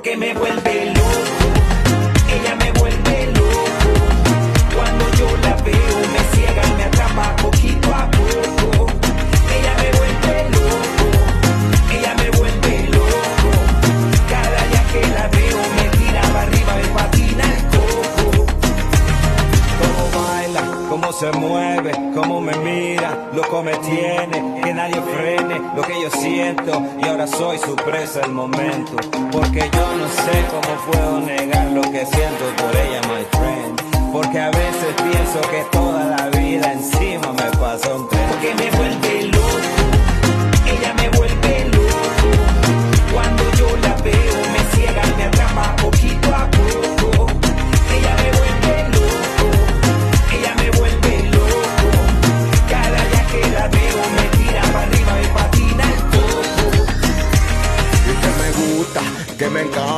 porque me vuelve loco, ella me vuelve loco. Cuando yo la veo me ciega y me atrapa poquito a poco. Ella me vuelve loco, ella me vuelve loco. Cada día que la veo me tira para arriba, me patina el coco. Cómo baila, cómo se mueve, cómo me mira, loco me tiene, que nadie frene lo que yo siento. Y ahora soy su presa el momento, porque yo no sé cómo puedo negar lo que siento por ella, my friend. Porque a veces pienso que toda la vida encima me pasó un tren. Porque me vuelve loco, ella me vuelve loco. Cuando yo la veo me ciega y me atrapa poquito a poco. Ella me vuelve loco, ella me vuelve loco. Cada día que la veo me tira para arriba, me patina el coco. Y que me gusta, que me encanta.